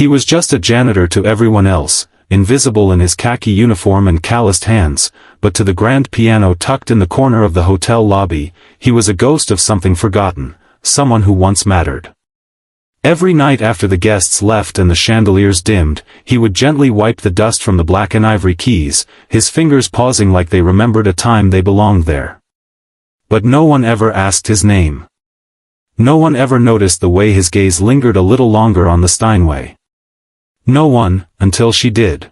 He was just a janitor to everyone else, invisible in his khaki uniform and calloused hands, but to the grand piano tucked in the corner of the hotel lobby, he was a ghost of something forgotten, someone who once mattered. Every night after the guests left and the chandeliers dimmed, he would gently wipe the dust from the black and ivory keys, his fingers pausing like they remembered a time they belonged there. But no one ever asked his name. No one ever noticed the way his gaze lingered a little longer on the Steinway. No one, until she did.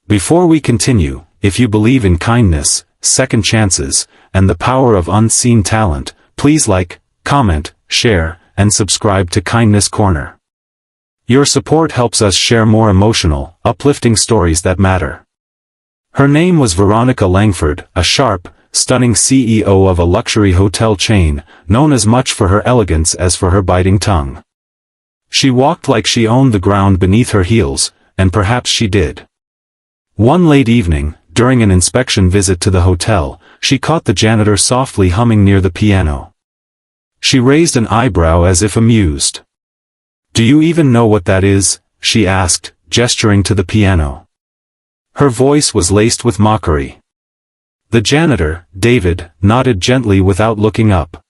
Before we continue, if you believe in kindness, second chances, and the power of unseen talent, please like, comment, share, and subscribe to Kindness Corner. Your support helps us share more emotional, uplifting stories that matter. Her name was Veronica Langford, a sharp, stunning CEO of a luxury hotel chain, known as much for her elegance as for her biting tongue. She walked like she owned the ground beneath her heels, and perhaps she did. One late evening, during an inspection visit to the hotel, she caught the janitor softly humming near the piano. She raised an eyebrow as if amused. "Do you even know what that is?" she asked, gesturing to the piano. Her voice was laced with mockery. The janitor, David, nodded gently without looking up.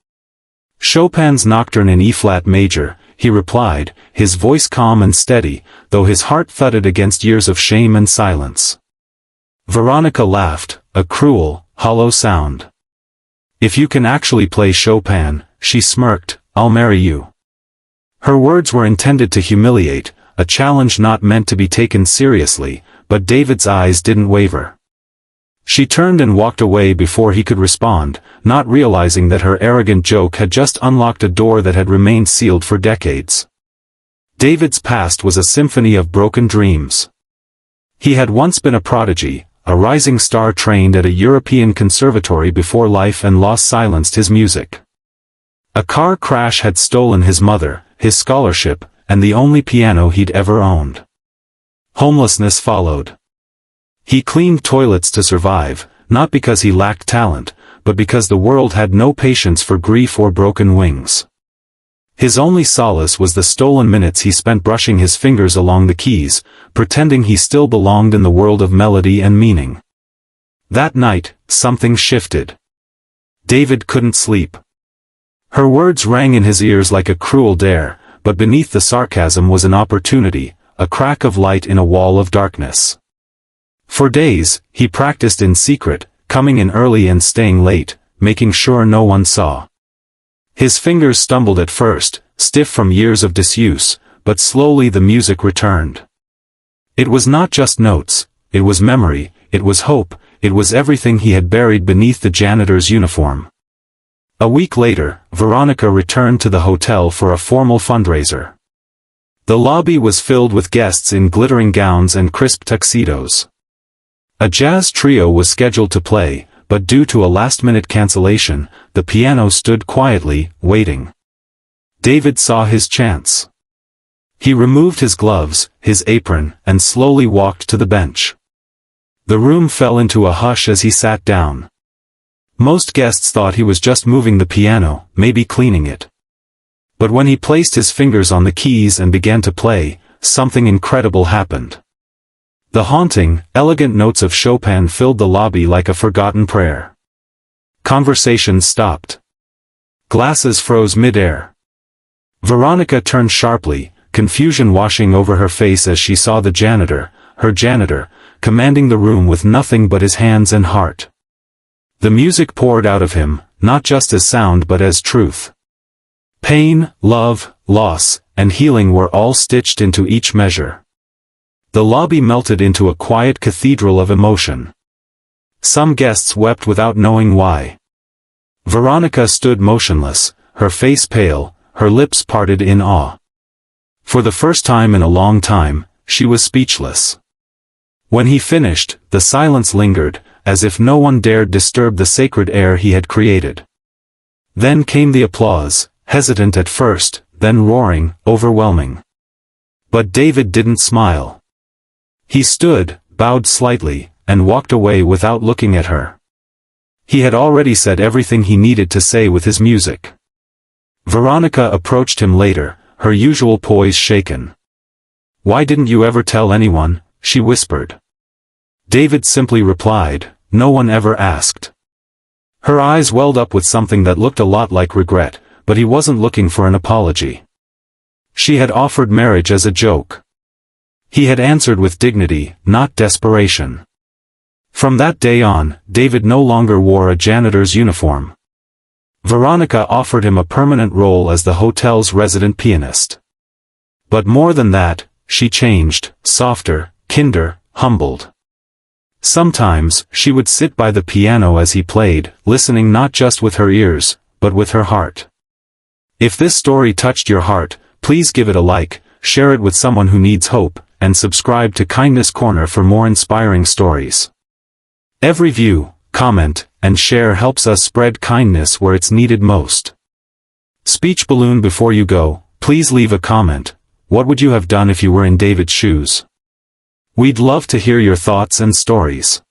"Chopin's Nocturne in E-flat major," he replied, his voice calm and steady, though his heart thudded against years of shame and silence. Veronica laughed, a cruel, hollow sound. "If you can actually play Chopin," she smirked, "I'll marry you." Her words were intended to humiliate, a challenge not meant to be taken seriously, but David's eyes didn't waver. She turned and walked away before he could respond, not realizing that her arrogant joke had just unlocked a door that had remained sealed for decades. David's past was a symphony of broken dreams. He had once been a prodigy, a rising star trained at a European conservatory before life and loss silenced his music. A car crash had stolen his mother, his scholarship, and the only piano he'd ever owned. Homelessness followed. He cleaned toilets to survive, not because he lacked talent, but because the world had no patience for grief or broken wings. His only solace was the stolen minutes he spent brushing his fingers along the keys, pretending he still belonged in the world of melody and meaning. That night, something shifted. David couldn't sleep. Her words rang in his ears like a cruel dare, but beneath the sarcasm was an opportunity, a crack of light in a wall of darkness. For days, he practiced in secret, coming in early and staying late, making sure no one saw. His fingers stumbled at first, stiff from years of disuse, but slowly the music returned. It was not just notes, it was memory, it was hope, it was everything he had buried beneath the janitor's uniform. A week later, Veronica returned to the hotel for a formal fundraiser. The lobby was filled with guests in glittering gowns and crisp tuxedos. A jazz trio was scheduled to play, but due to a last-minute cancellation, the piano stood quietly, waiting. David saw his chance. He removed his gloves, his apron, and slowly walked to the bench. The room fell into a hush as he sat down. Most guests thought he was just moving the piano, maybe cleaning it. But when he placed his fingers on the keys and began to play, something incredible happened. The haunting, elegant notes of Chopin filled the lobby like a forgotten prayer. Conversations stopped. Glasses froze mid-air. Veronica turned sharply, confusion washing over her face as she saw the janitor, her janitor, commanding the room with nothing but his hands and heart. The music poured out of him, not just as sound but as truth. Pain, love, loss, and healing were all stitched into each measure. The lobby melted into a quiet cathedral of emotion. Some guests wept without knowing why. Veronica stood motionless, her face pale, her lips parted in awe. For the first time in a long time, she was speechless. When he finished, the silence lingered, as if no one dared disturb the sacred air he had created. Then came the applause, hesitant at first, then roaring, overwhelming. But David didn't smile. He stood, bowed slightly, and walked away without looking at her. He had already said everything he needed to say with his music. Veronica approached him later, her usual poise shaken. "Why didn't you ever tell anyone?" she whispered. David simply replied, "No one ever asked." Her eyes welled up with something that looked a lot like regret, but he wasn't looking for an apology. She had offered marriage as a joke. He had answered with dignity, not desperation. From that day on, David no longer wore a janitor's uniform. Veronica offered him a permanent role as the hotel's resident pianist. But more than that, she changed, softer, kinder, humbled. Sometimes, she would sit by the piano as he played, listening not just with her ears, but with her heart. If this story touched your heart, please give it a like, share it with someone who needs hope, and subscribe to Kindness Corner for more inspiring stories. Every view, comment, and share helps us spread kindness where it's needed most. Speech balloon before you go, please leave a comment. What would you have done if you were in David's shoes? We'd love to hear your thoughts and stories.